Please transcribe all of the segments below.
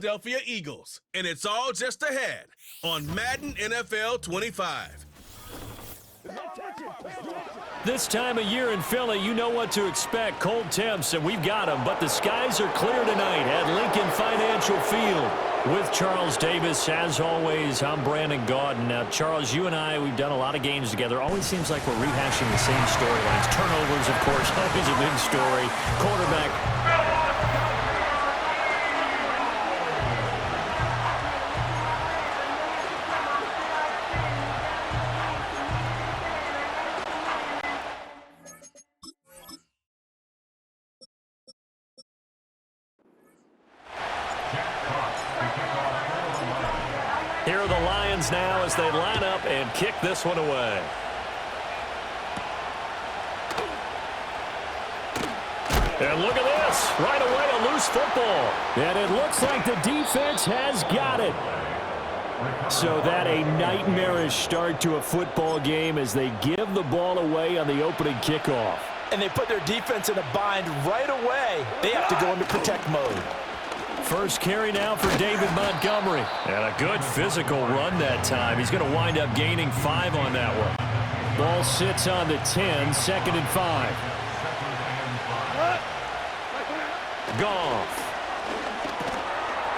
Philadelphia Eagles, and it's all just ahead on Madden NFL 25. This time of year in Philly, you know what to expect. Cold temps, and we've got them. But the skies are clear tonight at Lincoln Financial Field. With Charles Davis, as always, I'm Brandon Gaudin. Now, Charles, you and I, we've done a lot of games together. Always seems like we're rehashing the same storylines. Turnovers, of course, always a big story. Quarterback. Here are the Lions now as they line up and kick this one away. And look at this. Right away, a loose football. And it looks like the defense has got it. So that a nightmarish start to a football game as they give the ball away on the opening kickoff. And they put their defense in a bind right away. They have to go into protect mode. First carry now for David Montgomery. And a good physical run that time. He's going to wind up gaining 5 on that one. Ball sits on the 10, 2nd and 5. Goff.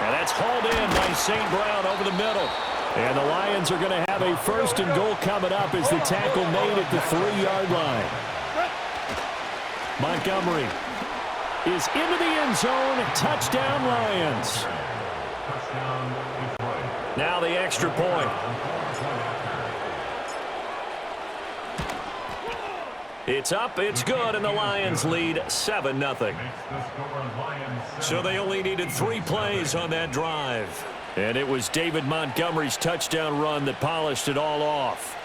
And that's hauled in by St. Brown over the middle. And the Lions are going to have a 1st and goal coming up as the tackle made at the 3-yard line. Montgomery is into the end zone. Touchdown, Lions. Now the extra point. It's up, it's good, and the Lions lead 7-0. So they only needed 3 plays on that drive. And it was David Montgomery's touchdown run that polished it all off.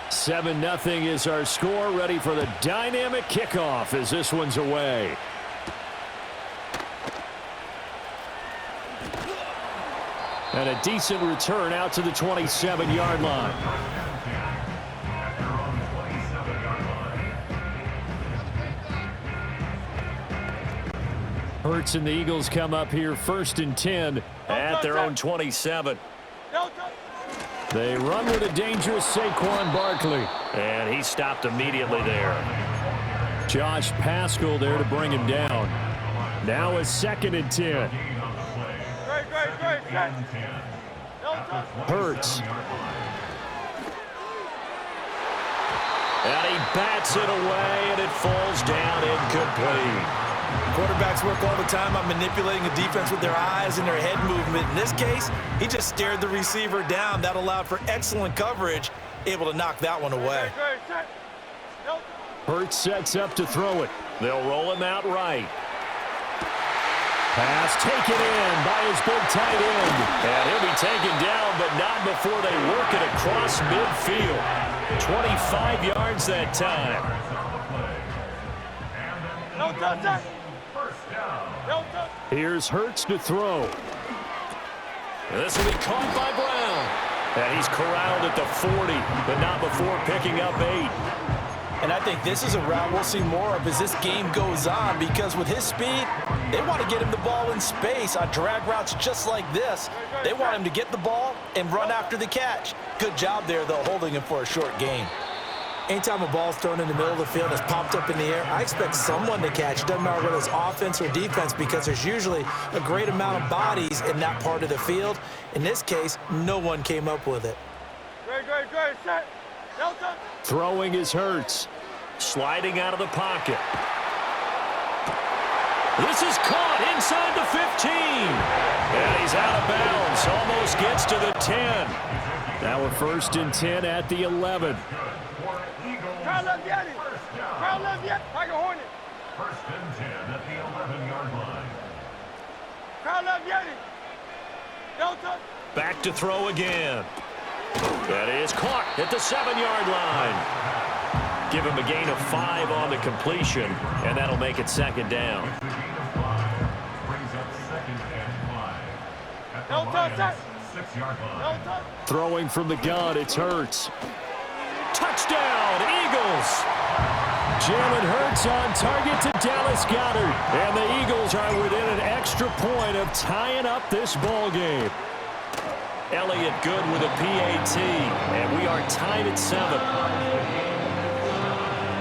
Seven 7-0 is our score, ready for the dynamic kickoff as this one's away. And a decent return out to the 27-yard line. Hurts and the Eagles come up here 1st and 10 at their own 27. They run with a dangerous Saquon Barkley. And he stopped immediately there. Josh Paschal there to bring him down. Now a 2nd and 10. Hurts. And he bats it away, and it falls down incomplete. Quarterbacks work all the time on manipulating the defense with their eyes and their head movement. In this case, he just stared the receiver down. That allowed for excellent coverage, able to knock that one away. Hurts sets up to throw it. They'll roll him out right. Pass taken in by his big tight end. And he'll be taken down, but not before they work it across midfield. 25 yards that time. Here's Hurts to throw. This will be caught by Brown. And he's corralled at the 40, but not before picking up 8. And I think this is a route we'll see more of as this game goes on, because with his speed, they want to get him the ball in space on drag routes just like this. They want him to get the ball and run after the catch. Good job there, though, holding him for a short gain. Anytime a ball's thrown in the middle of the field, it's popped up in the air, I expect someone to catch. It doesn't matter whether it's offense or defense, because there's usually a great amount of bodies in that part of the field. In this case, no one came up with it. Great, set. Delta. Throwing is Hurts. Sliding out of the pocket. This is caught inside the 15. And he's out of bounds. Almost gets to the 10. Now a 1st and 10 at the 11. Crowd left Yeti. Crowd left Yeti. Tiger Hornet. 1st and 10 at the 11-yard line. Crowd left Yeti. Delta. Back to throw again. That is caught at the 7-yard line. Give him a gain of 5 on the completion, and that'll make it 2nd down. Throwing from the gun, it's Hurts. Touchdown, Eagles! Jalen Hurts on target to Dallas Goedert. And the Eagles are within an extra point of tying up this ball game. Elliott good with a PAT, and we are tied at 7.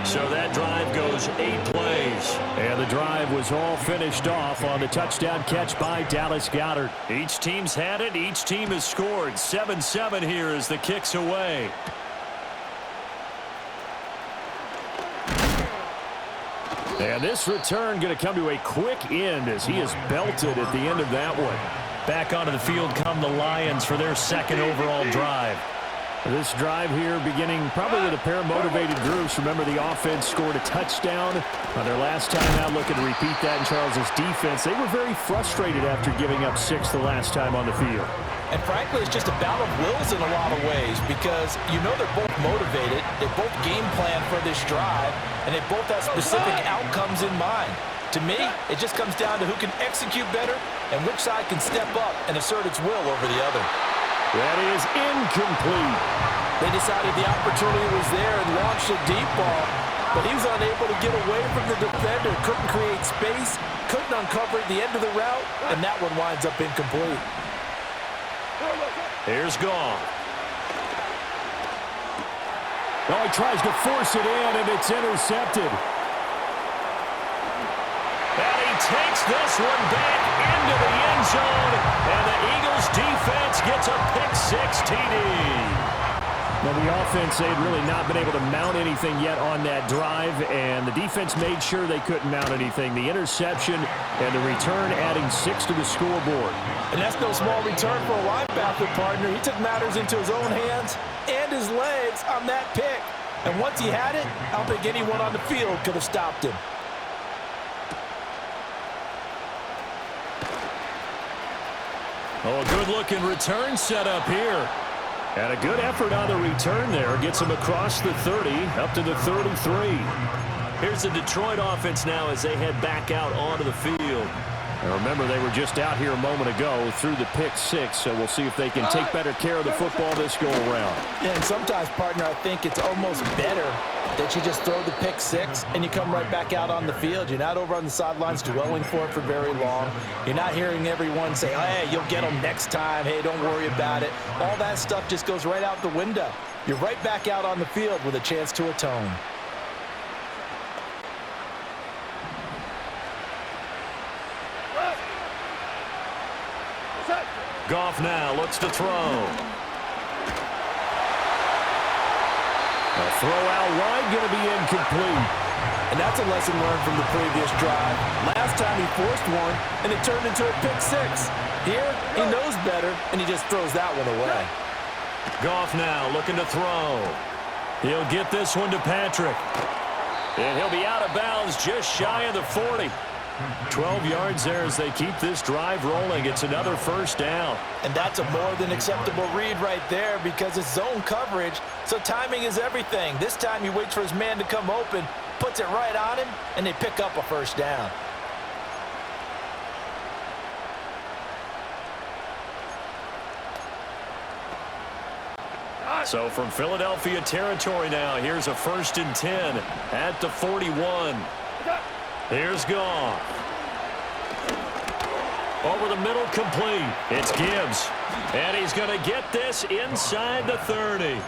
So that drive goes 8 plays. And the drive was all finished off on the touchdown catch by Dallas Goedert. Each team's had it. Each team has scored. 7-7 here as the kick's away. And this return going to come to a quick end as he is belted at the end of that one. Back onto the field come the Lions for their second overall drive. This drive here beginning probably with a pair of motivated groups. Remember, the offense scored a touchdown on their last time out. Looking to repeat that in Charles's defense. They were very frustrated after giving up 6 the last time on the field. And frankly, it's just a battle of wills in a lot of ways because you know they're both motivated. They both game plan for this drive, and they both have specific outcomes in mind. To me, it just comes down to who can execute better and which side can step up and assert its will over the other. That is incomplete. They decided the opportunity was there and launched a deep ball, but he was unable to get away from the defender, couldn't create space, couldn't uncover at the end of the route, and that one winds up incomplete. Here's Goff. Oh, he tries to force it in, and it's intercepted. And he takes this one back into the end zone, and the Eagles defense gets a pick-6 TD. Well, the offense, they had really not been able to mount anything yet on that drive, and the defense made sure they couldn't mount anything. The interception and the return adding 6 to the scoreboard. And that's no small return for a linebacker partner. He took matters into his own hands and his legs on that pick. And once he had it, I don't think anyone on the field could have stopped him. Oh, a good-looking return set up here. And a good effort on the return there. Gets him across the 30, up to the 33. Here's the Detroit offense now as they head back out onto the field. And remember, they were just out here a moment ago through the pick-6, so we'll see if they can take better care of the football this go-around. Yeah, and sometimes, partner, I think it's almost better that you just throw the pick-6 and you come right back out on the field. You're not over on the sidelines dwelling for it for very long. You're not hearing everyone say, hey, you'll get them next time. Hey, don't worry about it. All that stuff just goes right out the window. You're right back out on the field with a chance to atone. Goff now looks to throw. A throw out wide, going to be incomplete. And that's a lesson learned from the previous drive. Last time he forced one, and it turned into a pick-6. Here, he knows better, and he just throws that one away. Goff now looking to throw. He'll get this one to Patrick. And he'll be out of bounds just shy of the 40. 12 yards there as they keep this drive rolling. It's another first down. And that's a more than acceptable read right there because it's zone coverage, so timing is everything. This time he waits for his man to come open, puts it right on him, and they pick up a first down. So from Philadelphia territory now, here's a 1st and 10 at the 41. Here's Goff. Over the middle, complete. It's Gibbs. And he's going to get this inside the 30.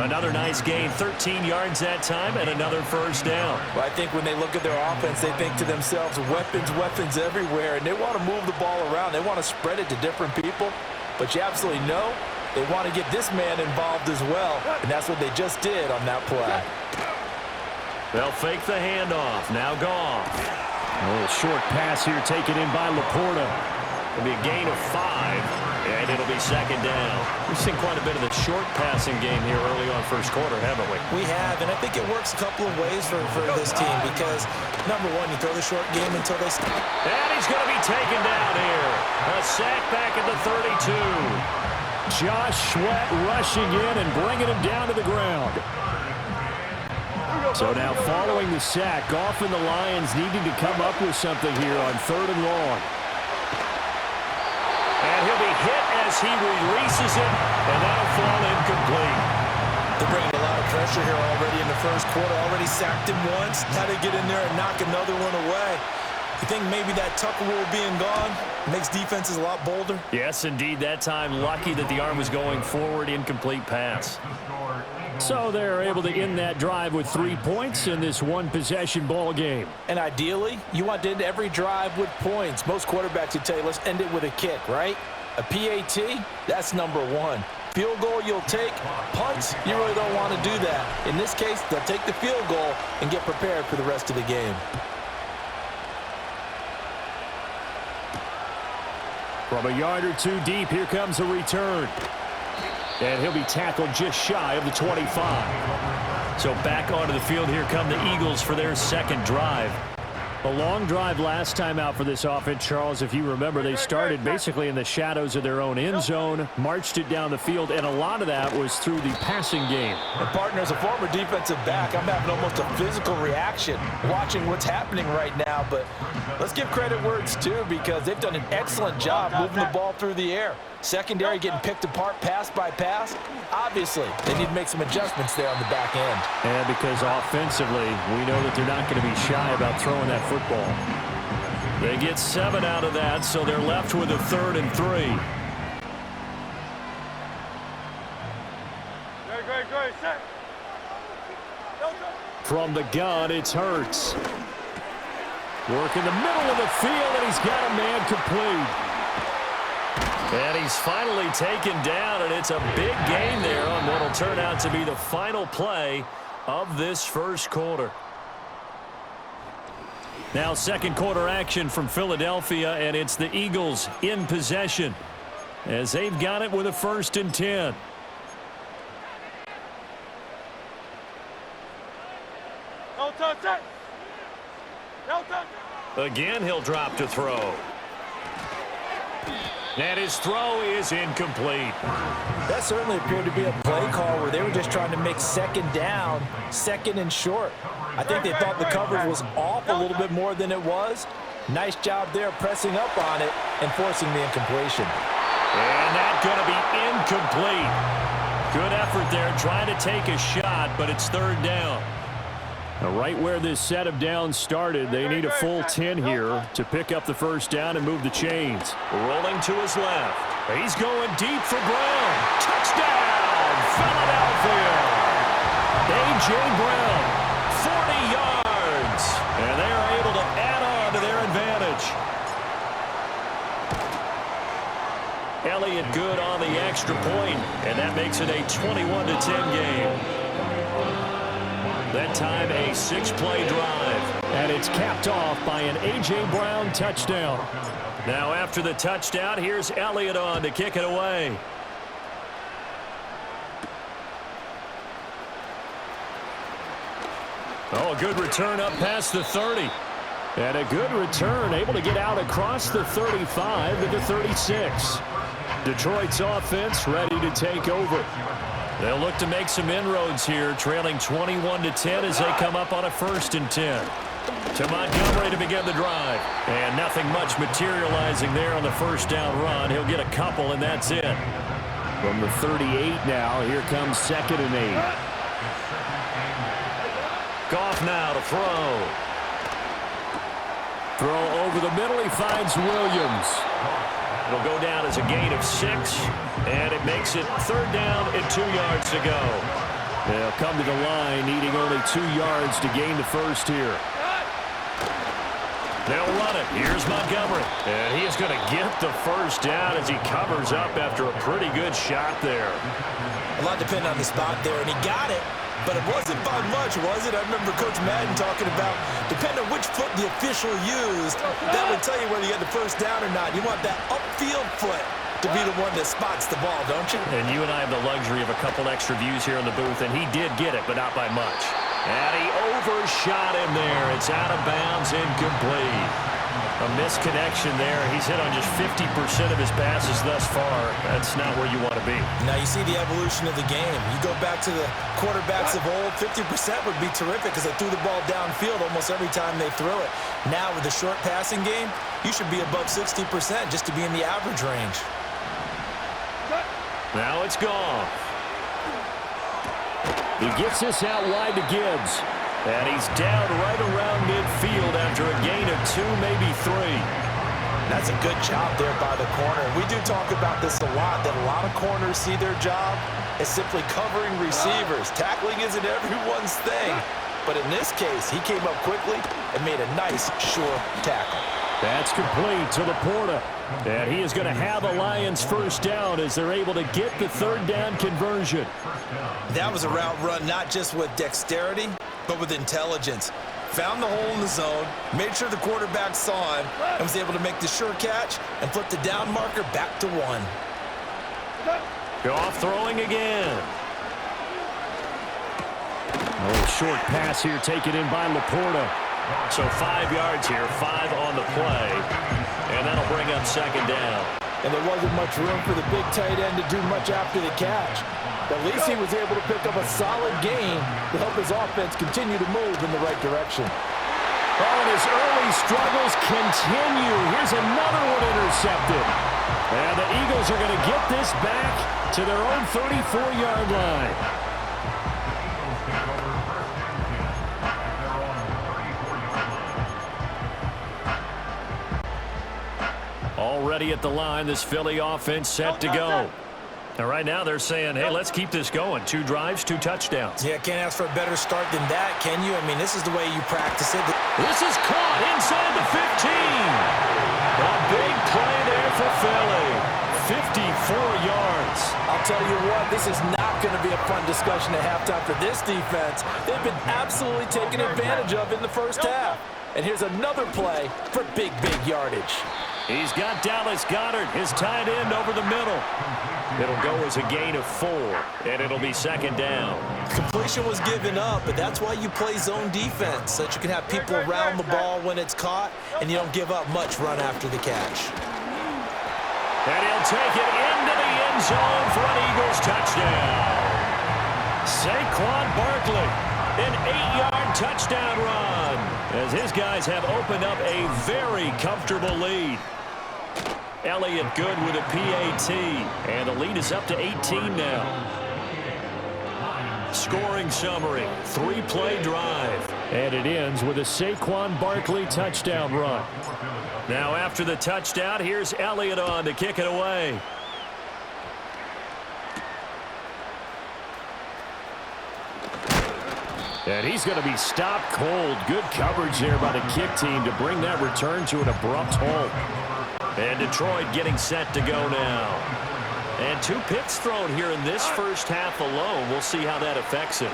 Another nice gain, 13 yards that time, and another first down. Well, I think when they look at their offense, they think to themselves, weapons, weapons everywhere, and they want to move the ball around. They want to spread it to different people. But you absolutely know they want to get this man involved as well, and that's what they just did on that play. They'll fake the handoff. Now Goff. A little short pass here taken in by Laporta. It'll be a gain of 5, and it'll be second down. We've seen quite a bit of the short passing game here early on first quarter, haven't we? We have, and I think it works a couple of ways for this team because, number one, you throw the short game until they stop. And he's going to be taken down here. A sack back at the 32. Josh Sweat rushing in and bringing him down to the ground. So now following the sack, Goff and the Lions needing to come up with something here on 3rd and long. And he'll be hit as he releases it, and that'll fall incomplete. They're bringing a lot of pressure here already in the first quarter. Already sacked him once. Had to get in there and knock another one away. You think maybe that Tucker rule being gone makes defenses a lot bolder? Yes, indeed. That time, lucky that the arm was going forward. Incomplete pass. So they're able to end that drive with 3 points in this one-possession ball game. And ideally, you want to end every drive with points. Most quarterbacks would tell you, let's end it with a kick, right? A PAT, that's number one. Field goal you'll take. Punts, you really don't want to do that. In this case, they'll take the field goal and get prepared for the rest of the game. From a yard or two deep, here comes a return. And he'll be tackled just shy of the 25. So back onto the field, here come the Eagles for their second drive. A long drive last time out for this offense, Charles. If you remember, they started basically in the shadows of their own end zone, marched it down the field, and a lot of that was through the passing game. And partner, as a former defensive back, I'm having almost a physical reaction watching what's happening right now. But let's give credit where it's due, because they've done an excellent job moving the ball through the air. Secondary getting picked apart pass by pass. Obviously, they need to make some adjustments there on the back end. And because offensively, we know that they're not going to be shy about throwing that football. They get 7 out of that, so they're left with a 3rd and 3. Good, set. From the gun, it's Hurts. Work in the middle of the field, and he's got a man complete. And he's finally taken down, and it's a big gain there on what will turn out to be the final play of this first quarter. Now second quarter action from Philadelphia, and it's the Eagles in possession as they've got it with a 1st and 10. No touch. No touch. Again, he'll drop to throw. And his throw is incomplete. That certainly appeared to be a play call where they were just trying to make second down, 2nd and short. I think they thought the coverage was off a little bit more than it was. Nice job there pressing up on it and forcing the incompletion. And that's going to be incomplete. Good effort there trying to take a shot, but it's 3rd down. Now, right where this set of downs started, they need a full 10 here to pick up the 1st down and move the chains. Rolling to his left. He's going deep for Brown. Touchdown, Philadelphia. A.J. Brown, 40 yards. And they are able to add on to their advantage. Elliott good on the extra point, and that makes it a 21-10 game. That time a 6-play drive. And it's capped off by an A.J. Brown touchdown. Now after the touchdown, here's Elliott on to kick it away. Oh, a good return up past the 30. And a good return, able to get out across the 35 to the 36. Detroit's offense ready to take over. They'll look to make some inroads here, trailing 21-10 as they come up on a 1st and 10. To Montgomery to begin the drive. And nothing much materializing there on the 1st down run. He'll get a couple, and that's it. From the 38 now, here comes 2nd and 8. Goff now to throw. Throw over the middle. He finds Williams. It'll go down as a gain of 6, and it makes it 3rd down and 2 yards to go. They'll come to the line, needing only 2 yards to gain the 1st here. They'll run it. Here's Montgomery, and he is going to get the 1st down as he covers up after a pretty good shot there. A lot depended on the spot there, and he got it. But it wasn't by much, was it? I remember Coach Madden talking about, depending on which foot the official used, that would tell you whether you had the 1st down or not. You want that upfield foot to be the one that spots the ball, don't you? And you and I have the luxury of a couple extra views here in the booth, and he did get it, but not by much. And he overshot him there. It's out of bounds, incomplete. A misconnection there. He's hit on just 50% of his passes thus far. That's not where you want to be. Now you see the evolution of the game. You go back to the quarterbacks of old, 50% would be terrific because they threw the ball downfield almost every time they threw it. Now with the short passing game, you should be above 60% just to be in the average range. Now it's gone. He gets this out wide to Gibbs. And he's down right around midfield after a gain of 2, maybe 3. That's a good job there by the corner. We do talk about this a lot, that a lot of corners see their job as simply covering receivers. Tackling isn't everyone's thing. But in this case, he came up quickly and made a nice, sure tackle. That's complete to Laporta. And he is going to have a Lions first down as they're able to get the third down conversion. That was a route run not just with dexterity, but with intelligence. Found the hole in the zone, made sure the quarterback saw him, and was able to make the sure catch and flip the down marker back to 1. Goff throwing again. Oh, short pass here taken in by Laporta. So 5 yards here, 5 on the play. And that'll bring up second down. And there wasn't much room for the big tight end to do much after the catch. At least he was able to pick up a solid gain to help his offense continue to move in the right direction. Oh, and his early struggles continue. Here's another one intercepted. And the Eagles are going to get this back to their own 34-yard line. Already at the line, this Philly offense set to go. And right now they're saying, hey, let's keep this going. 2 drives, 2 touchdowns. Yeah, can't ask for a better start than that, can you? I mean, this is the way you practice it. This is caught inside the 15. A big play there for Philly. 54 yards. I'll tell you what, this is not going to be a fun discussion at halftime for this defense. They've been absolutely taken advantage of in the first half. And here's another play for big, big yardage. He's got Dallas Goedert, his tight end, over the middle. It'll go as a gain of 4, and it'll be second down. Completion was given up, but that's why you play zone defense, so that you can have people around the ball when it's caught, and you don't give up much run after the catch. And he'll take it into the end zone for an Eagles touchdown. Saquon Barkley, an 8-yard touchdown run, as his guys have opened up a very comfortable lead. Elliott good with a PAT, and the lead is up to 18 now. Scoring summary, 3-play drive, and it ends with a Saquon Barkley touchdown run. Now after the touchdown, here's Elliott on to kick it away. And he's going to be stopped cold. Good coverage there by the kick team to bring that return to an abrupt halt. And Detroit getting set to go now. And 2 picks thrown here in this first half alone. We'll see how that affects him.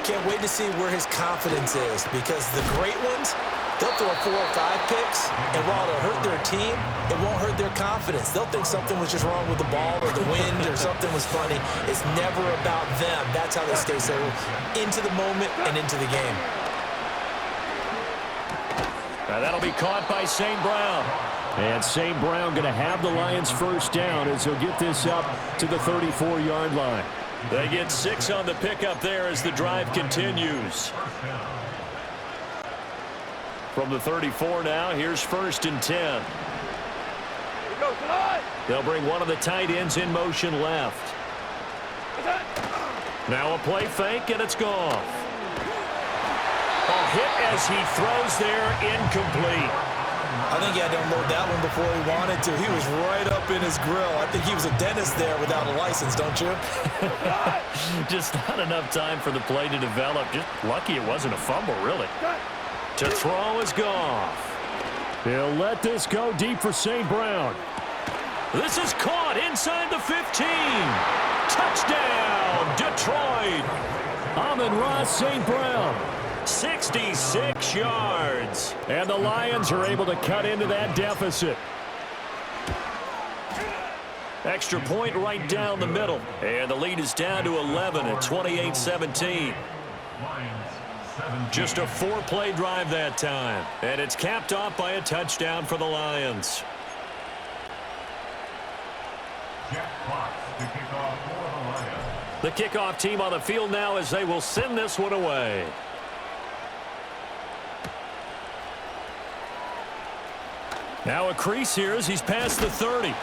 Can't wait to see where his confidence is, because the great ones, they'll throw 4 or 5 picks, and while it'll hurt their team, it won't hurt their confidence. They'll think something was just wrong with the ball or the wind or something was funny. It's never about them. That's how they stay so into the moment and into the game. Now that'll be caught by St. Brown. And St. Brown going to have the Lions first down as he'll get this up to the 34-yard line. They get 6 on the pickup there as the drive continues. From the 34 now, here's 1st and 10. They'll bring one of the tight ends in motion left. Now a play fake, and it's gone. A hit as he throws there, incomplete. I think he had to unload that one before he wanted to. He was right up in his grill. I think he was a dentist there without a license, don't you? Just not enough time for the play to develop. Just lucky it wasn't a fumble, really. To throw is Goff. He'll let this go deep for St. Brown. This is caught inside the 15. Touchdown, Detroit. Amon-Ra St. Brown. 66 yards. And the Lions are able to cut into that deficit. Extra point right down the middle. And the lead is down to 11 at 28-17. Just a 4-play drive that time. And it's capped off by a touchdown for the Lions. The kickoff team on the field now as they will send this one Now a crease here as he's past the 30.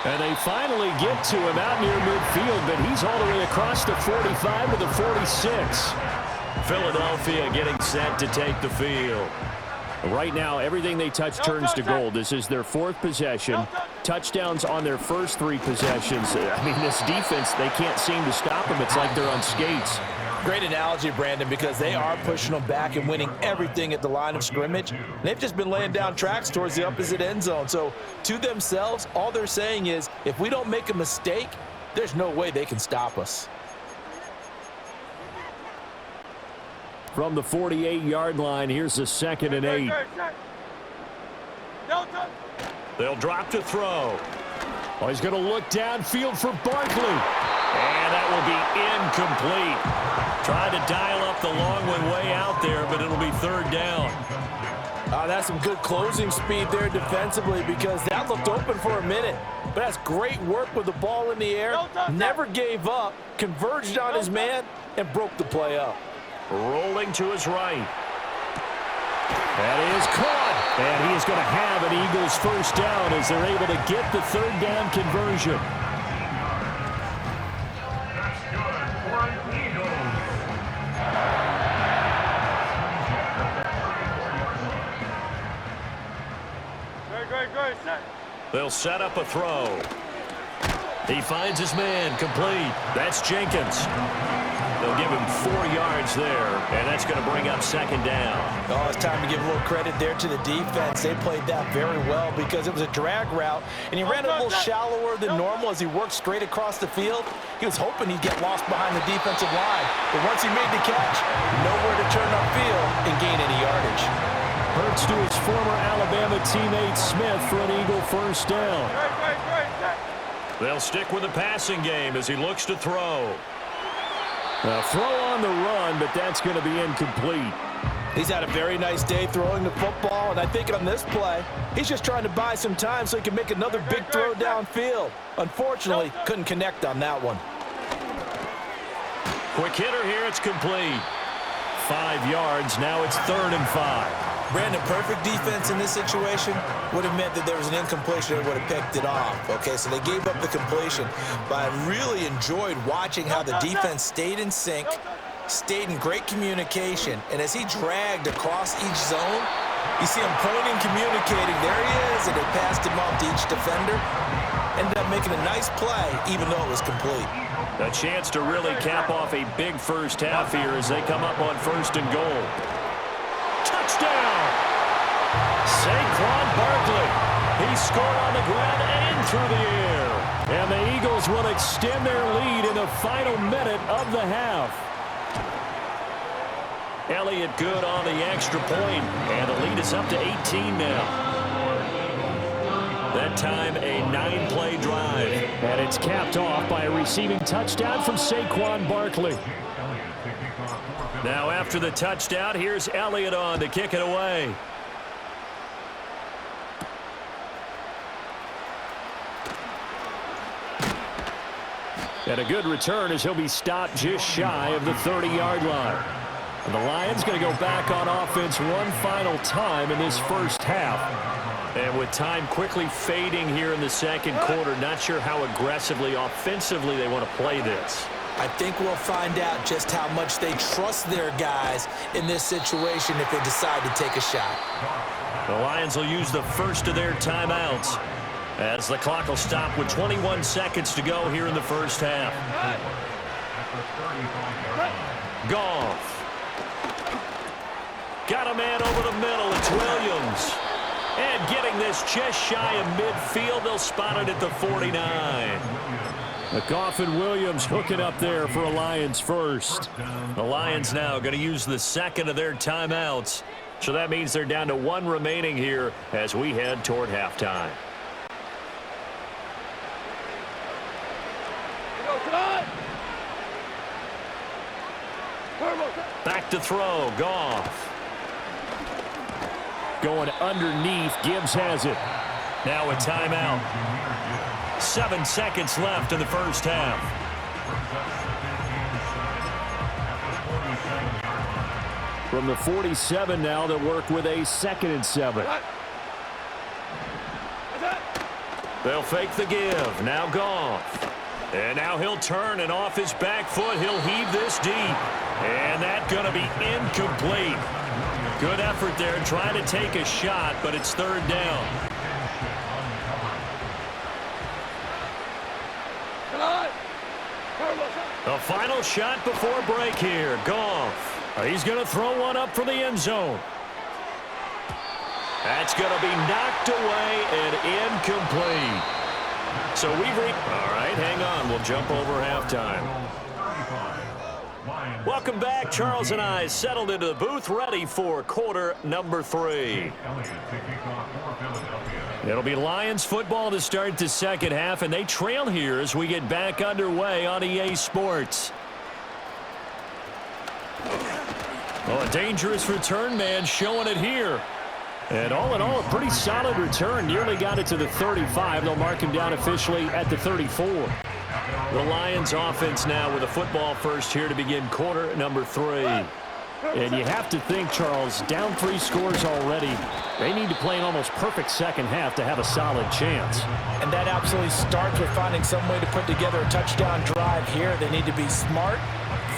And they finally get to him out near midfield, but he's all the way across the 45 to the 46. Philadelphia getting set to take the field. Right now, everything they touch turns to gold. This is their 4th possession. Touchdowns on their first 3 possessions. I mean, this defense, they can't seem to stop them. It's like they're on skates. Great analogy, Brandon, because they are pushing them back and winning everything at the line of scrimmage. They've just been laying down tracks towards the opposite end zone. So to themselves, all they're saying is, if we don't make a mistake, there's no way they can stop us. From the 48-yard line, here's the 2nd and 8. They'll drop to throw. Oh, he's going to look downfield for Barkley. And that will be incomplete. Tried to dial up the long one way out there, but it'll be 3rd down. That's some good closing speed there defensively, because that looked open for a minute. But that's great work with the ball in the air. Never gave up, converged on his man, and broke the play up. Rolling to his right. That is caught. And he is going to have an Eagles first down as they're able to get the 3rd down conversion. That's good for an Eagles. Great, set. They'll set up a throw. He finds his man, complete. That's Jenkins. They'll give him 4 yards there, and that's going to bring up 2nd down. Oh, it's time to give a little credit there to the defense. They played that very well because it was a drag route, and he ran a little shallower than normal as he worked straight across the field. He was hoping he'd get lost behind the defensive line, but once he made the catch, nowhere to turn upfield and gain any yardage. Hurts to his former Alabama teammate Smith for an Eagle first down. Great, set. They'll stick with the passing game as he looks to throw. A throw on the run, but that's going to be incomplete. He's had a very nice day throwing the football, and I think on this play, he's just trying to buy some time so he can make another big throw downfield. Unfortunately, couldn't connect on that one. Quick hitter here, it's complete. 5 yards, now it's 3rd and 5. Brandon, perfect defense in this situation would have meant that there was an incompletion and would have picked it off. Okay, so they gave up the completion, but I really enjoyed watching how the defense stayed in sync, stayed in great communication, and as he dragged across each zone, you see him pointing, communicating, there he is, and they passed him off to each defender. Ended up making a nice play, even though it was complete. A chance to really cap off a big first half here as they come up on 1st and goal. Touchdown! Saquon Barkley. He scored on the ground and through the air. And the Eagles will extend their lead in the final minute of the half. Elliott good on the extra point, and the lead is up to 18 now. That time, a 9-play drive. And it's capped off by a receiving touchdown from Saquon Barkley. Now after the touchdown, here's Elliott on to kick it away. And a good return as he'll be stopped just shy of the 30-yard line. And the Lions going to go back on offense one final time in this first half. And with time quickly fading here in the 2nd quarter, not sure how aggressively, offensively they want to play this. I think we'll find out just how much they trust their guys in this situation if they decide to take a shot. The Lions will use the first of their timeouts as the clock will stop with 21 seconds to go here in the first half. Goff. Got a man over the middle. It's Williams. And getting this just shy of midfield, they'll spot it at the 49. Goff and Williams hooking up there for a Lions first. The Lions now going to use the 2nd of their timeouts. So that means they're down to 1 remaining here as we head toward halftime. Back to throw, Goff. Going underneath, Gibbs has it. Now a timeout. 7 seconds left in the first half. From the 47 now, they'll work with a 2nd and 7. They'll fake the give. Now Goff. And now he'll turn, and off his back foot, he'll heave this deep. And that's going to be incomplete. Good effort there, trying to take a shot, but it's third down. The final shot before break here. Goff. He's going to throw one up for the end zone. That's going to be knocked away and incomplete. So we've all right, hang on. We'll jump over halftime. Welcome back. Charles and I settled into the booth, ready for quarter number 3. It'll be Lions football to start the second half, and they trail here as we get back underway on EA Sports. Well, a dangerous return man showing it here. And all in all, a pretty solid return. Nearly got it to the 35. They'll mark him down officially at the 34. The Lions offense now with a football first here to begin quarter number 3. And you have to think, Charles, down 3 scores already. They need to play an almost perfect second half to have a solid chance. And that absolutely starts with finding some way to put together a touchdown drive here. They need to be smart,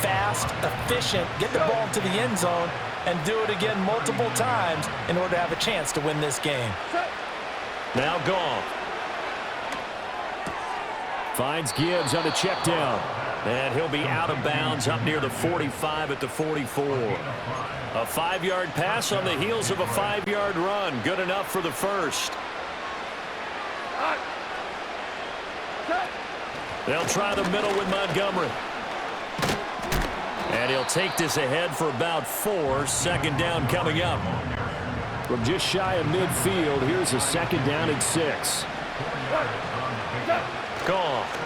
fast, efficient, get the ball to the end zone, and do it again multiple times in order to have a chance to win this game. Now Goff. Finds Gibbs on the check down. And he'll be out of bounds up near the 45 at the 44. A 5-yard pass on the heels of a 5-yard run. Good enough for the first. They'll try the middle with Montgomery. And he'll take this ahead for about 4. Second down coming up. From just shy of midfield, here's a second down and 6. Goff.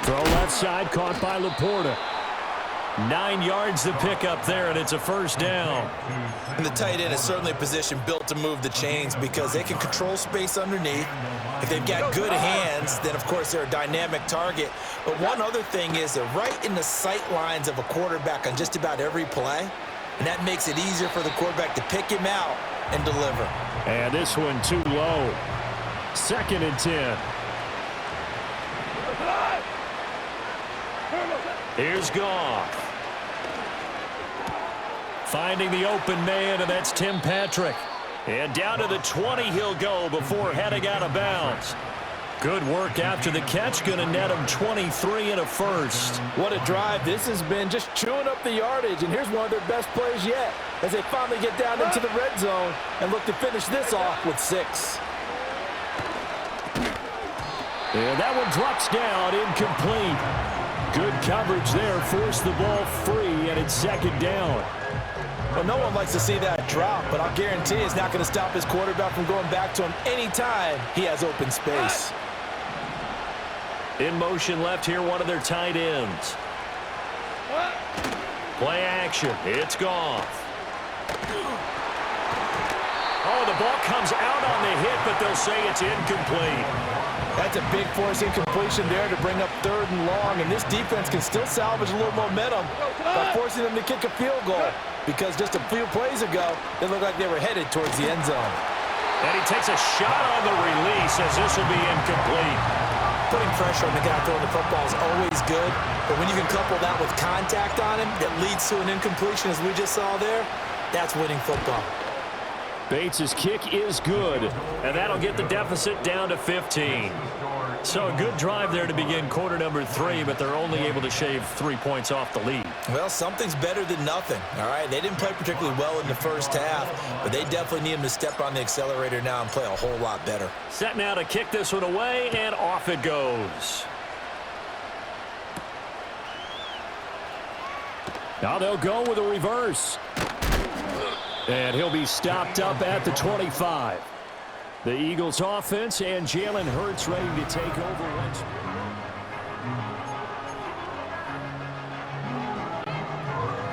Throw left side, caught by Laporta. 9 yards to pick up there, and it's a first down. And the tight end is certainly a position built to move the chains because they can control space underneath. If they've got good hands, then, of course, they're a dynamic target. But one other thing is they're right in the sight lines of a quarterback on just about every play, and that makes it easier for the quarterback to pick him out and deliver. And this one too low. Second and 10. Here's Goff. Finding the open man, and that's Tim Patrick. And down to the 20 he'll go before heading out of bounds. Good work after the catch. Going to net him 23 and a first. What a drive this has been, just chewing up the yardage. And here's one of their best plays yet as they finally get down into the red zone and look to finish this off with 6. And that one drops down, incomplete. Good coverage there, forced the ball free, and it's second down. Well, no one likes to see that drop, but I'll guarantee it's not going to stop his quarterback from going back to him anytime he has open space. In motion left here, one of their tight ends. Play action. It's Goff. Oh, the ball comes out on the hit, but they'll say it's incomplete. That's a big force incompletion there to bring up 3rd and long, and this defense can still salvage a little momentum by forcing them to kick a field goal because just a few plays ago, they looked like they were headed towards the end zone. And he takes a shot on the release as this will be incomplete. Putting pressure on the guy throwing the football is always good, but when you can couple that with contact on him that leads to an incompletion as we just saw there, that's winning football. Bates' kick is good. And that'll get the deficit down to 15. So a good drive there to begin quarter number 3, but they're only able to shave 3 points off the lead. Well, something's better than nothing, all right? They didn't play particularly well in the first half, but they definitely need them to step on the accelerator now and play a whole lot better. Set now to kick this one away, and off it goes. Now they'll go with a reverse. And he'll be stopped up at the 25. The Eagles offense and Jalen Hurts ready to take over once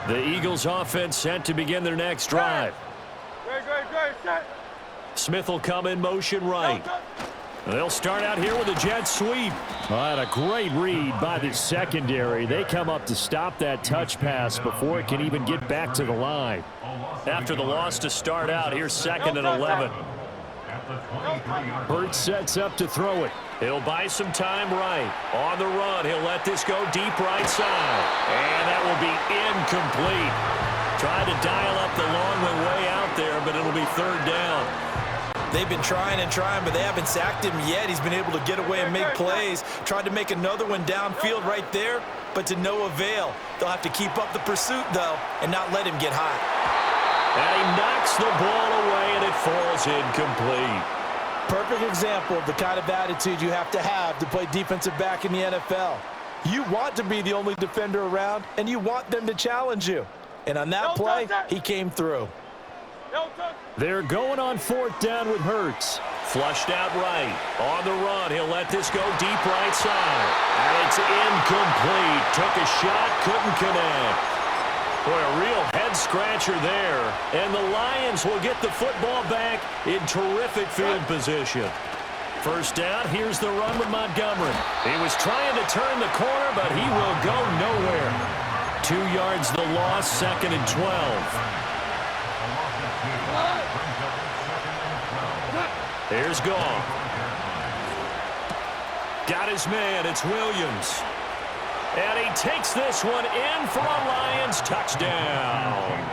more. The Eagles offense set to begin their next drive. Set. Smith will come in motion right. They'll start out here with a jet sweep. And a great read by the secondary. They come up to stop that touch pass before it can even get back to the line. After the loss to start out, here's 2nd and 11. Hurts sets up to throw it. He'll buy some time right. On the run, he'll let this go deep right side. And that will be incomplete. Tried to dial up the long way out there, but it'll be third down. They've been trying and trying, but they haven't sacked him yet. He's been able to get away and make plays. Tried to make another one downfield right there, but to no avail. They'll have to keep up the pursuit, though, and not let him get hot. And he knocks the ball away, and it falls incomplete. Perfect example of the kind of attitude you have to play defensive back in the NFL. You want to be the only defender around, and you want them to challenge you. And on that play, he came through. They're going on fourth down with Hurts. Flushed out right. On the run, he'll let this go deep right side. And it's incomplete. Took a shot, couldn't connect. Boy, a real head-scratcher there. And the Lions will get the football back in terrific field position. First down, here's the run with Montgomery. He was trying to turn the corner, but he will go nowhere. 2 yards the loss, 2nd and 12. Here's Goff. Got his man. It's Williams. And he takes this one in for a Lions touchdown.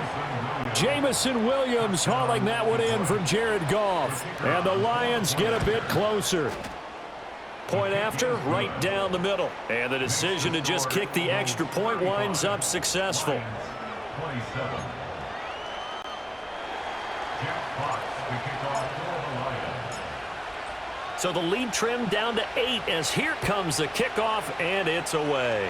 Jamison Williams hauling that one in from Jared Goff. And the Lions get a bit closer. Point after, right down the middle. And the decision to just kick the extra point winds up successful. 27. Jack Fox to kick off for the Lions. So the lead trimmed down to 8 as here comes the kickoff, and it's away.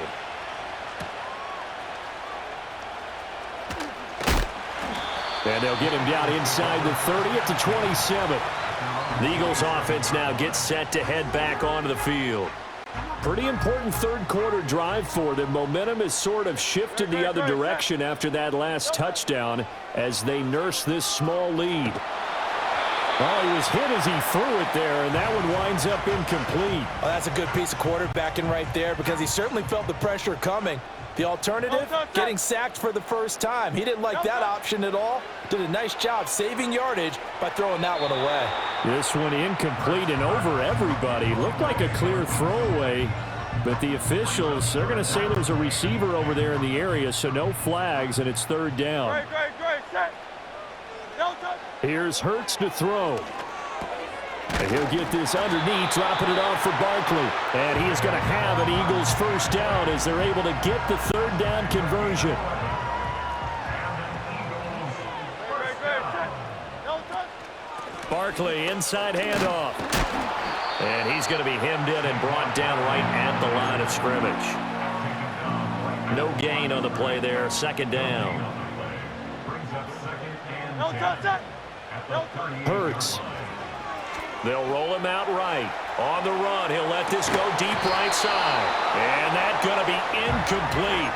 And they'll get him down inside the 30 at the 27. The Eagles offense now gets set to head back onto the field. Pretty important third quarter drive for them. Momentum has sort of shifted the other direction after that last touchdown as they nurse this small lead. Oh, he was hit as he threw it there, and that one winds up incomplete. Oh, that's a good piece of quarterbacking right there because he certainly felt the pressure coming. The alternative, getting sacked for the first time. He didn't like that option at all. Did a nice job saving yardage by throwing that one away. This one incomplete and over everybody. Looked like a clear throwaway, but the officials, they're going to say there's a receiver over there in the area, so no flags, and it's third down. Great, set. Here's Hurts to throw. And he'll get this underneath, dropping it off for Barkley. And he is going to have an Eagles first down as they're able to get the third down conversion. Barkley, inside handoff. And he's going to be hemmed in and brought down right at the line of scrimmage. No gain on the play there, second down. Hurts. They'll roll him out right. On the run, he'll let this go deep right side. And that's going to be incomplete.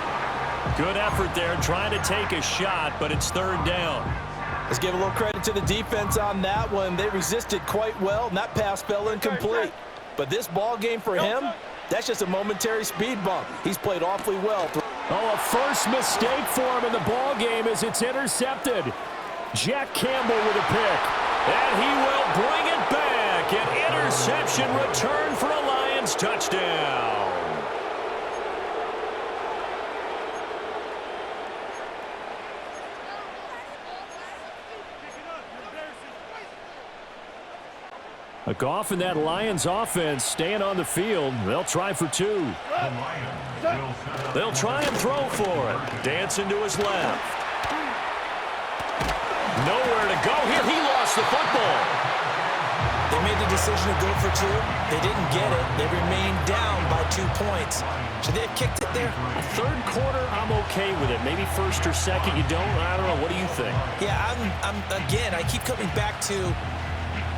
Good effort there trying to take a shot, but it's third down. Let's give a little credit to the defense on that one. They resisted quite well, and that pass fell incomplete. But this ball game for him, that's just a momentary speed bump. He's played awfully well. Oh, a first mistake for him in the ball game as it's intercepted. Jack Campbell with a pick. And he will bring it back. An interception return for a Lions touchdown. Goff and that Lions offense staying on the field. They'll try for two. They'll try and throw for it. Dancing to his left. Nowhere to go here. He lost the football. They made the decision to go for two. They didn't get it. They remained down by 2 points. Should they have kicked it there? Third quarter, I'm okay with it. Maybe first or second, you don't. I don't know. What do you think? Yeah, again, I keep coming back to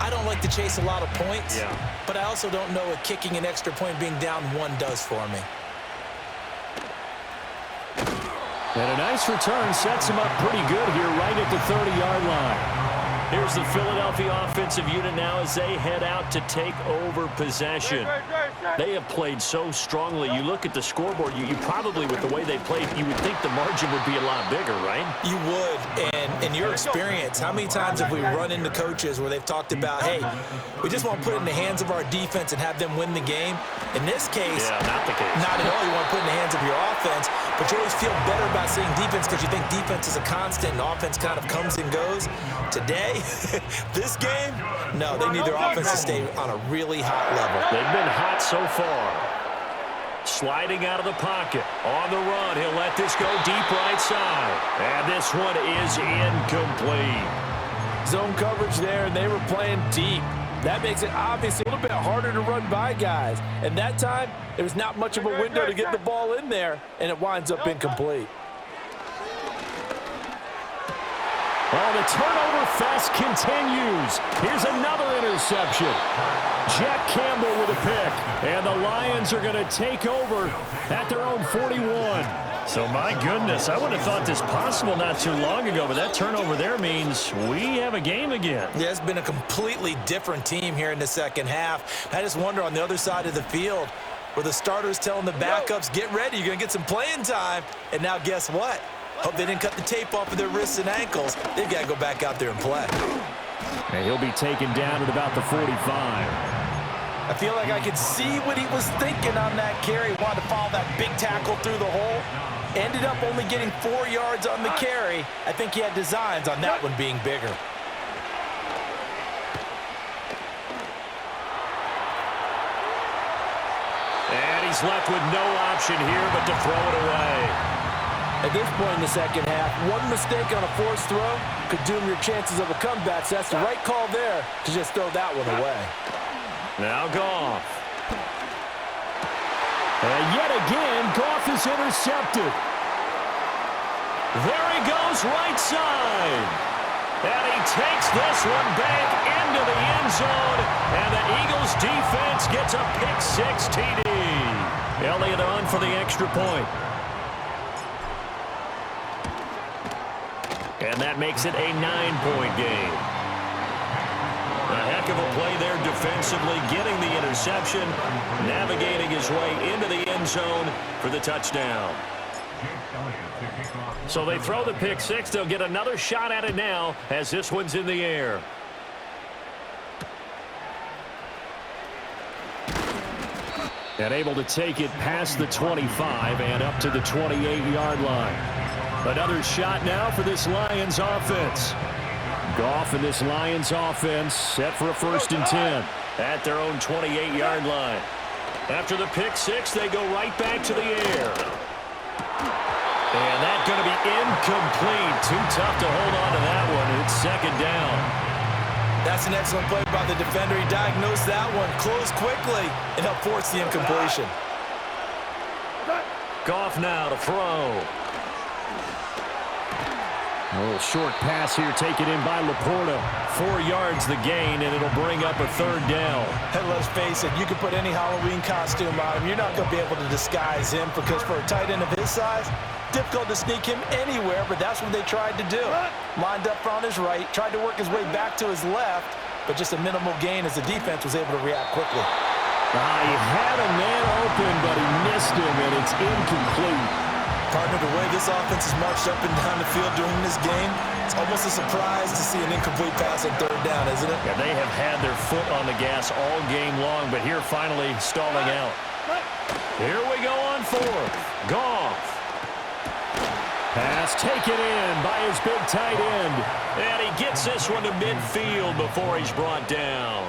I don't like to chase a lot of points, but I also don't know what kicking an extra point being down 1 does for me. And a nice return sets him up pretty good here right at the 30-yard line. Here's the Philadelphia offensive unit now as they head out to take over possession. They have played so strongly. You look at the scoreboard, you probably, with the way they played, you would think the margin would be a lot bigger, right? You would. And in your experience, how many times have we run into coaches where they've talked about, hey, we just want to put it in the hands of our defense and have them win the game? In this case, not the case. Not at all. You want to put it in the hands of your offense, but you always feel better about saying defense because you think defense is a constant and offense kind of comes and goes. Today, this game, no, they need their offense to stay on a really hot level. They've been hot so far. Sliding out of the pocket. On the run, he'll let this go deep right side. And this one is incomplete. Zone coverage there, and they were playing deep. That makes it obviously a little bit harder to run by guys. And that time, there was not much of a window to get the ball in there, and it winds up incomplete. Well, the turnover fest continues. Here's another interception. Jack Campbell with a pick. And the Lions are going to take over at their own 41. So, my goodness, I would have thought this possible not too long ago, but that turnover there means we have a game again. Yeah, it's been a completely different team here in the second half. I just wonder on the other side of the field where the starters telling the backups, get ready, you're going to get some playing time. And now guess what? Hope they didn't cut the tape off of their wrists and ankles. They've got to go back out there and play. And he'll be taken down at about the 45. I feel like I could see what he was thinking on that carry. Wanted to follow that big tackle through the hole. Ended up only getting 4 yards on the carry. I think he had designs on that one being bigger. And he's left with no option here but to throw it away. At this point in the second half, one mistake on a forced throw could doom your chances of a comeback. So that's the right call there to just throw that one away. Now Goff. And yet again, Goff is intercepted. There he goes, right side. And he takes this one back into the end zone. And the Eagles defense gets a pick-6 TD. Elliott on for the extra point. And that makes it a 9-point game. A heck of a play there defensively, getting the interception, navigating his way into the end zone for the touchdown. So they throw the pick-6. They'll get another shot at it now as this one's in the air. And able to take it past the 25 and up to the 28-yard line. Another shot now for this Lions offense. Goff and this Lions offense set for a 1st and 10 at their own 28-yard line. After the pick-6, they go right back to the air. And that's going to be incomplete. Too tough to hold on to that one. It's 2nd down. That's an excellent play by the defender. He diagnosed that one, closed quickly, and helped force the incompletion. Goff now to throw. A little short pass here taken in by Laporta. 4 yards the gain, and it'll bring up a 3rd down. And let's face it, you can put any Halloween costume on him. You're not going to be able to disguise him because for a tight end of his size, difficult to sneak him anywhere, but that's what they tried to do. Lined up on his right, tried to work his way back to his left, but just a minimal gain as the defense was able to react quickly. He had a man open, but he missed him, and it's incomplete. Partner, the way this offense has marched up and down the field during this game, it's almost a surprise to see an incomplete pass on 3rd down, isn't it? Yeah, they have had their foot on the gas all game long, but here finally stalling out. Here we go on 4th. Goff. Pass taken in by his big tight end. And he gets this one to midfield before he's brought down.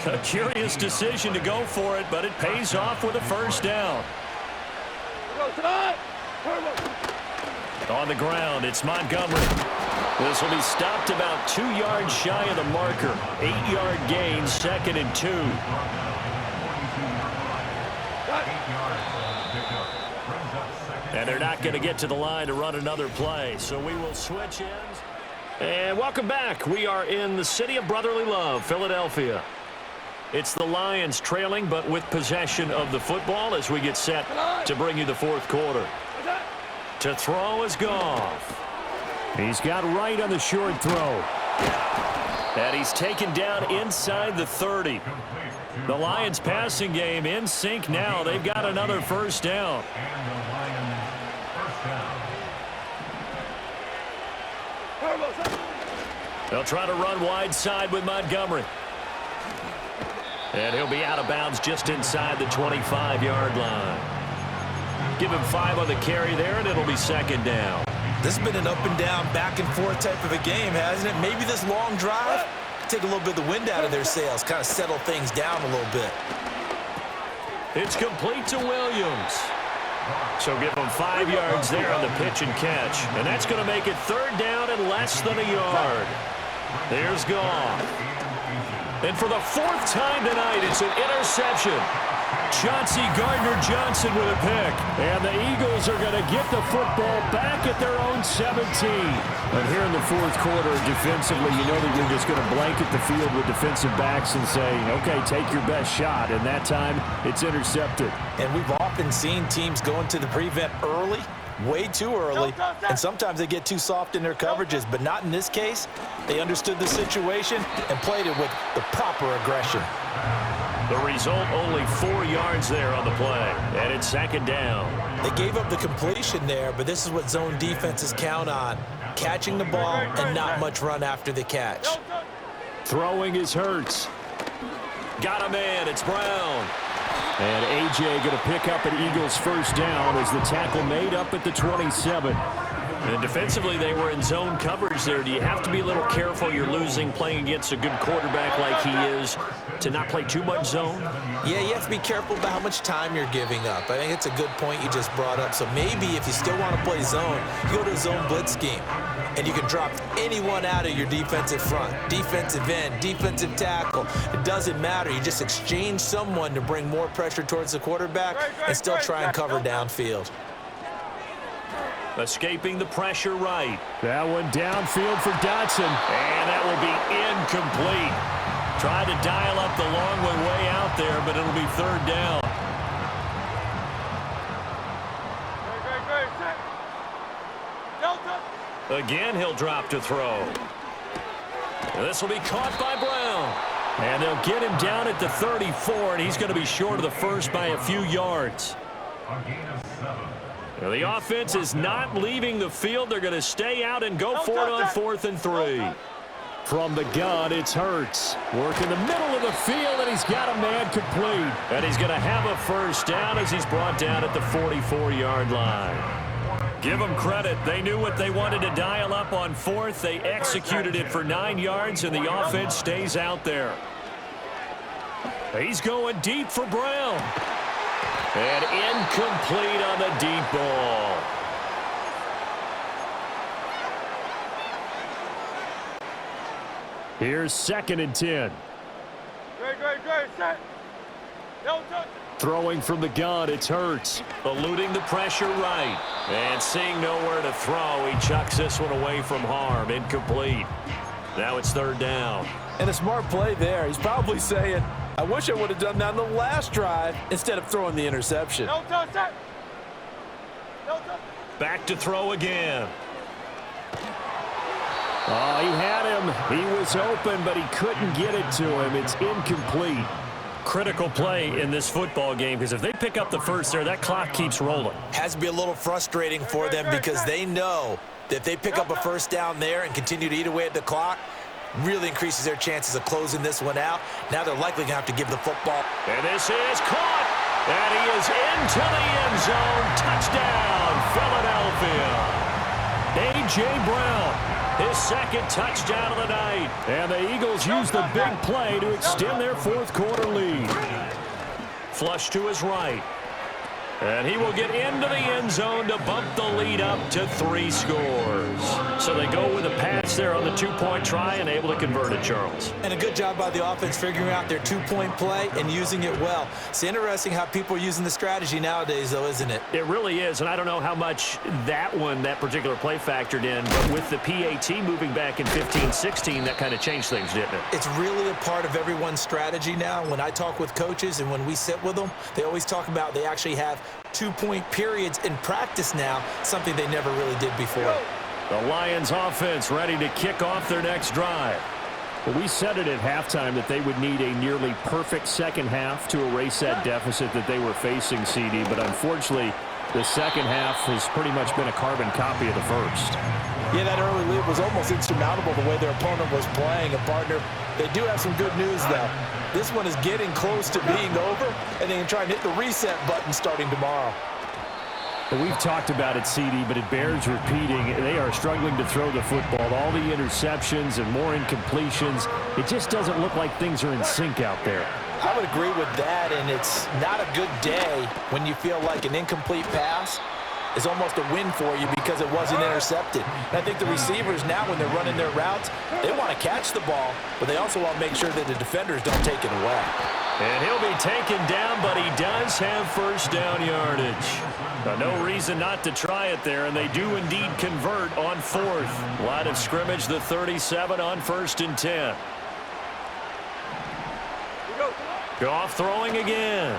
A curious decision to go for it, but it pays off with a 1st down. On the ground, it's Montgomery. This will be stopped about 2 yards shy of the marker. 8-yard gain, 2nd and 2. And they're not going to get to the line to run another play, so we will switch ends. And welcome back. We are in the city of brotherly love, Philadelphia. It's the Lions trailing, but with possession of the football as we get set to bring you the 4th quarter. To throw is Goff. He's got right on the short throw. And he's taken down inside the 30. The Lions passing game in sync now. They've got another first down. And the Lions first down. They'll try to run wide side with Montgomery. And he'll be out of bounds just inside the 25-yard line. Give him 5 on the carry there, and it'll be second down. This has been an up and down, back and forth type of a game, hasn't it? Maybe this long drive, take a little bit of the wind out of their sails, kind of settle things down a little bit. It's complete to Williams. So give him 5 yards there on the pitch and catch. And that's going to make it third down and less than a yard. There's Goff. And for the 4th time tonight, it's an interception. Chauncey Gardner-Johnson with a pick. And the Eagles are going to get the football back at their own 17. And here in the fourth quarter, defensively, you know that you're just going to blanket the field with defensive backs and say, okay, take your best shot. And that time, it's intercepted. And we've often seen teams go into the prevent early, way too early, and sometimes they get too soft in their coverages, but not in this case. They understood the situation and played it with the proper aggression. The result, only 4 yards there on the play, and it's second down. They gave up the completion there, but this is what zone defenses count on, catching the ball and not much run after the catch. Throwing is Hurts. Got a man, it's Brown. And A.J. going to pick up an Eagles first down as the tackle made up at the 27. And defensively, they were in zone coverage there. Do you have to be a little careful? You're losing, playing against a good quarterback like he is, to not play too much zone? Yeah, you have to be careful about how much time you're giving up. I think it's a good point you just brought up. So maybe if you still want to play zone, you go to a zone blitz scheme. And you can drop anyone out of your defensive front, defensive end, defensive tackle. It doesn't matter. You just exchange someone to bring more pressure towards the quarterback and still try and cover downfield. Escaping the pressure right. That one downfield for Dotson. And that will be incomplete. Tried to dial up the long way out there, but it'll be third down. Again, he'll drop to throw. This will be caught by Brown. And they'll get him down at the 34, and he's going to be short of the first by a few yards. A gain of 7. Well, the offense is not leaving the field. They're going to stay out and go for it on 4th and 3. From the gun, it's Hurts. Work in the middle of the field, and he's got a man complete. And he's going to have a first down as he's brought down at the 44-yard line. Give them credit. They knew what they wanted to dial up on 4th. They executed it for 9 yards, and the offense stays out there. He's going deep for Brown. And incomplete on the deep ball. Here's 2nd and 10. Great, set. Don't touch it. Throwing from the gun, it's Hurts. Eluding the pressure right. And seeing nowhere to throw, he chucks this one away from harm. Incomplete. Now it's third down. And a smart play there. He's probably saying, I wish I would have done that on the last drive instead of throwing the interception. Don't touch it. Don't touch it. Back to throw again. Oh, he had him. He was open, but he couldn't get it to him. It's incomplete. Critical play in this football game, because if they pick up the first there, that clock keeps rolling. Has to be a little frustrating for them because they know that if they pick up a first down there and continue to eat away at the clock, really increases their chances of closing this one out. Now they're likely going to have to give the football. And this is caught. And he is into the end zone. Touchdown, Philadelphia. A.J. Brown, his 2nd touchdown of the night. And the Eagles use the big play to extend their fourth quarter lead. Flush to his right. And he will get into the end zone to bump the lead up to 3 scores. So they go with a pass there on the 2-point try and able to convert it, Charles. And a good job by the offense figuring out their 2-point play and using it well. It's interesting how people are using the strategy nowadays, though, isn't it? It really is, and I don't know how much that particular play factored in, but with the PAT moving back in 15-16, that kind of changed things, didn't it? It's really a part of everyone's strategy now. When I talk with coaches and when we sit with them, they always talk about they actually have 2-point periods in practice now, something they never really did before. The Lions offense ready to kick off their next drive. We said it at halftime that they would need a nearly perfect second half to erase that deficit that they were facing, CD. But unfortunately, the second half has pretty much been a carbon copy of the first. Yeah, that early lead was almost insurmountable the way their opponent was playing. And, partner, they do have some good news, though. This one is getting close to being over, and they can try and hit the reset button starting tomorrow. We've talked about it, CD, but it bears repeating. They are struggling to throw the football. All the interceptions and more incompletions. It just doesn't look like things are in sync out there. I would agree with that, and it's not a good day when you feel like an incomplete pass is almost a win for you because it wasn't intercepted. And I think the receivers now, when they're running their routes, they want to catch the ball, but they also want to make sure that the defenders don't take it away. And he'll be taken down, but he does have first down yardage. No reason not to try it there, and they do indeed convert on fourth. Line of scrimmage, the 37 on 1st and 10. Goff throwing again.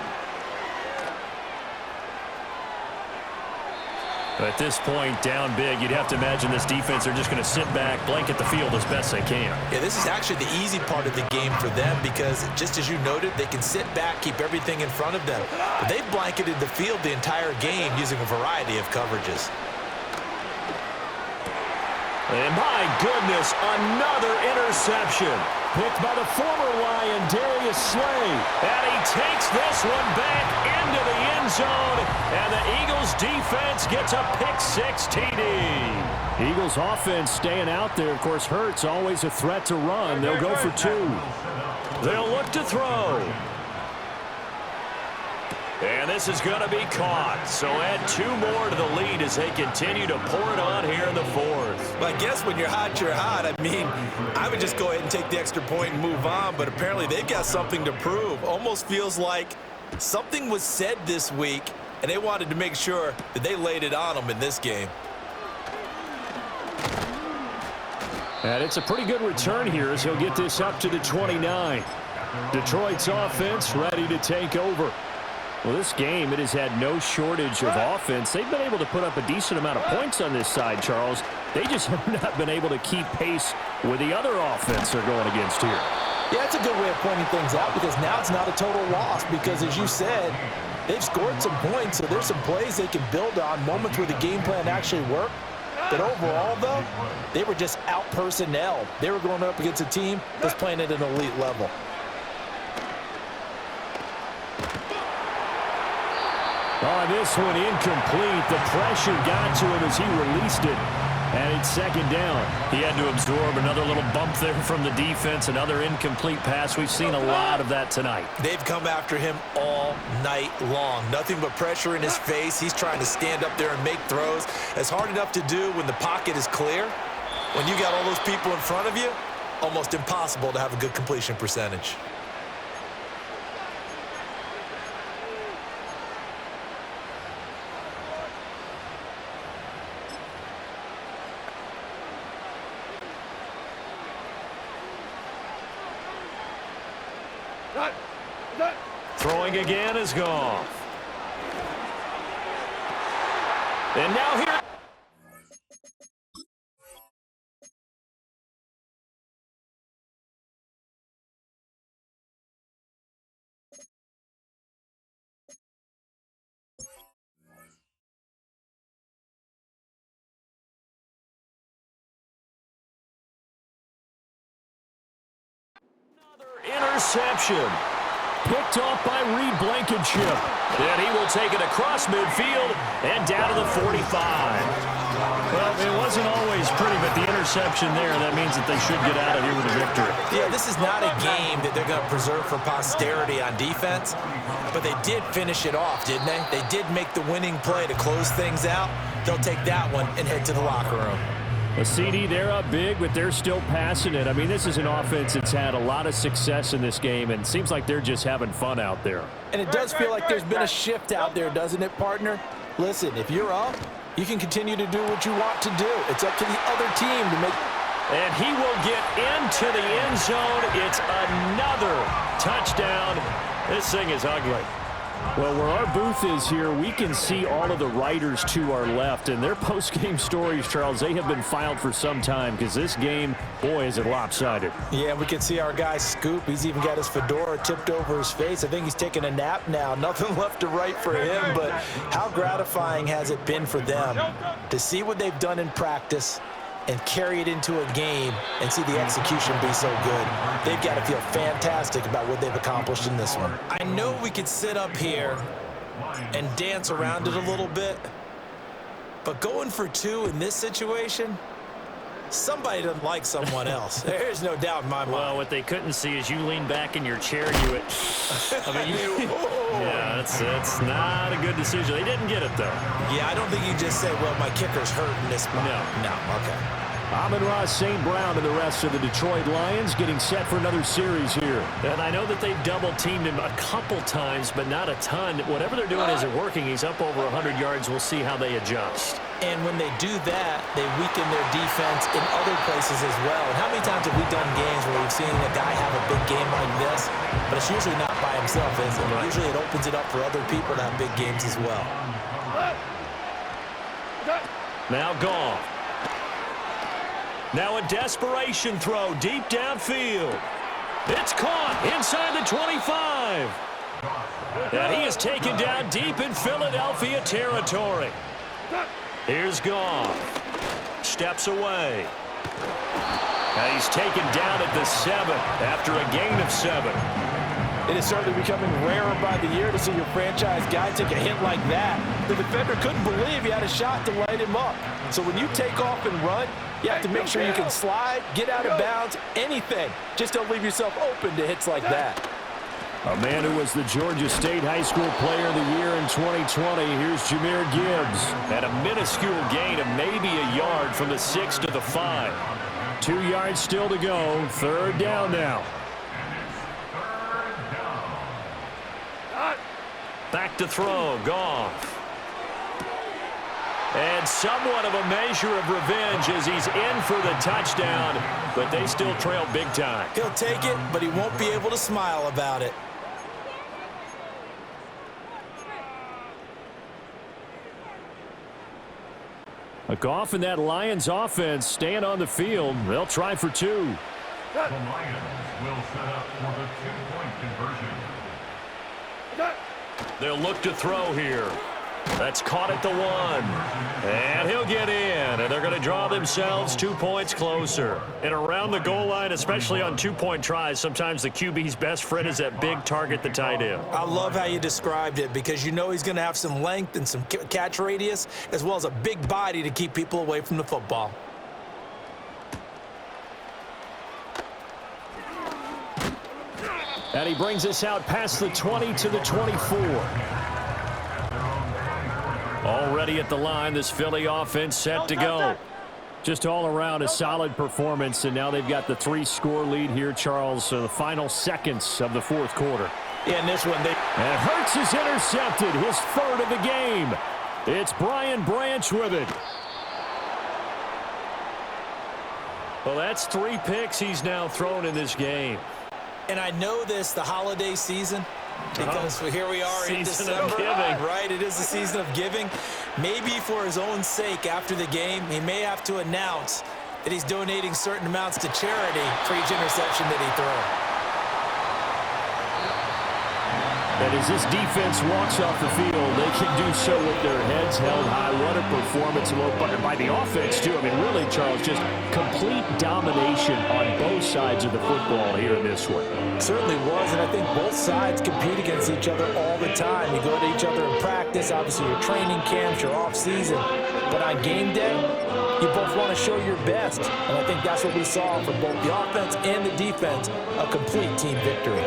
At this point, down big, you'd have to imagine this defense are just going to sit back, blanket the field as best they can. Yeah, this is actually the easy part of the game for them because, just as you noted, they can sit back, keep everything in front of them. But they've blanketed the field the entire game using a variety of coverages. And my goodness, another interception. Picked by the former Lion, Darius Slay. And he takes this one back into the end zone. And the Eagles defense gets a pick-6 TD. Eagles offense staying out there. Of course, Hurts always a threat to run. They'll go for 2. They'll look to throw. And this is going to be caught. So add 2 more to the lead as they continue to pour it on here in the 4th. Well, I guess when you're hot, you're hot. I mean, I would just go ahead and take the extra point and move on, but apparently they've got something to prove. Almost feels like something was said this week, and they wanted to make sure that they laid it on them in this game. And it's a pretty good return here as he'll get this up to the 29. Detroit's offense ready to take over. Well, this game, it has had no shortage of offense. They've been able to put up a decent amount of points on this side, Charles. They just have not been able to keep pace with the other offense they're going against here. Yeah, that's a good way of pointing things out because now it's not a total loss because, as you said, they've scored some points, so there's some plays they can build on, moments where the game plan actually worked. But overall, though, they were just out-personnelled. They were going up against a team that's playing at an elite level. Oh, this one incomplete. The pressure got to him as he released it. And it's 2nd down. He had to absorb another little bump there from the defense, another incomplete pass. We've seen a lot of that tonight. They've come after him all night long. Nothing but pressure in his face. He's trying to stand up there and make throws. It's hard enough to do when the pocket is clear. When you got all those people in front of you, almost impossible to have a good completion percentage. Throwing again is Goff. And now here. Another interception. Picked off by Reed Blankenship. And he will take it across midfield and down to the 45. Well, it wasn't always pretty, but the interception there, that means that they should get out of here with a victory. Yeah, this is not a game that they're going to preserve for posterity on defense, but they did finish it off, didn't they? They did make the winning play to close things out. They'll take that one and head to the locker room. A CD, they're up big, but they're still passing it. I mean, this is an offense that's had a lot of success in this game, and it seems like they're just having fun out there. And it does feel like there's been a shift out there, doesn't it, partner? Listen, if you're up, you can continue to do what you want to do. It's up to the other team to make. And he will get into the end zone. It's another touchdown. This thing is ugly. Well, where our booth is here, we can see all of the writers to our left, and their post-game stories, Charles, they have been filed for some time because this game, boy, is it lopsided. Yeah, we can see our guy Scoop. He's even got his fedora tipped over his face. I think he's taking a nap now. Nothing left to write for him, but how gratifying has it been for them to see what they've done in practice and carry it into a game and see the execution be so good. They've got to feel fantastic about what they've accomplished in this one. I know we could sit up here and dance around it a little bit, but going for 2 in this situation, somebody doesn't like someone else. There's no doubt in my mind. Well, what they couldn't see is you lean back in your chair and you yeah, it's not a good decision. They didn't get it, though. Yeah, I don't think you just say, well, my kicker's hurt in this spot. No, okay. Amon-Ra St. Brown and the rest of the Detroit Lions getting set for another series here. And I know that they've double-teamed him a couple times, but not a ton. Whatever they're doing isn't working. He's up over 100 yards. We'll see how they adjust. And when they do that, they weaken their defense in other places as well. And how many times have we done games where we've seen a guy have a big game like this, but it's usually not by himself, is it? Right. Usually it opens it up for other people to have big games as well. Now gone. Now a desperation throw deep downfield. It's caught inside the 25. And he is taken down deep in Philadelphia territory. Here's Goff. Steps away. And he's taken down at the 7 after a gain of 7. It is certainly becoming rarer by the year to see your franchise guy take a hit like that. The defender couldn't believe he had a shot to light him up. So when you take off and run, you have to make sure you can slide, get out of bounds, anything. Just don't leave yourself open to hits like that. A man who was the Georgia State High School Player of the Year in 2020. Here's Jahmyr Gibbs. At a minuscule gain of maybe a yard from the 6 to the 5. 2 yards still to go. 3rd down now. Back to throw. Goff. And somewhat of a measure of revenge as he's in for the touchdown, but they still trail big time. He'll take it, but he won't be able to smile about it. A Goff and that Lions offense staying on the field. They'll try for 2. The Lions will set up for the 2-point conversion. They'll look to throw here. That's caught at the 1. And he'll get in. And they're going to draw themselves 2 points closer. And around the goal line, especially on 2-point tries, sometimes the QB's best friend is that big target, the tight end. I love how you described it because you know he's going to have some length and some catch radius as well as a big body to keep people away from the football. And he brings us out past the 20 to the 24. Already at the line, this Philly offense set to go. Just all around a solid performance, and now they've got the 3-score lead here, Charles. So the final seconds of the 4th quarter. Yeah, in this one, And Hurts is intercepted, his 3rd of the game. It's Brian Branch with it. Well, that's 3 picks he's now thrown in this game. And I know this, the holiday season, because here we are in December, right? It is the season of giving. Maybe for his own sake after the game, he may have to announce that he's donating certain amounts to charity for each interception that he throws. And as this defense walks off the field, they can do so with their heads held high. What a performance by the offense, too. I mean, really, Charles, just complete domination on both sides of the football here in this one. Certainly was, and I think both sides compete against each other all the time. You go to each other in practice, obviously your training camps, your off-season. But on game day, you both want to show your best. And I think that's what we saw from both the offense and the defense, a complete team victory.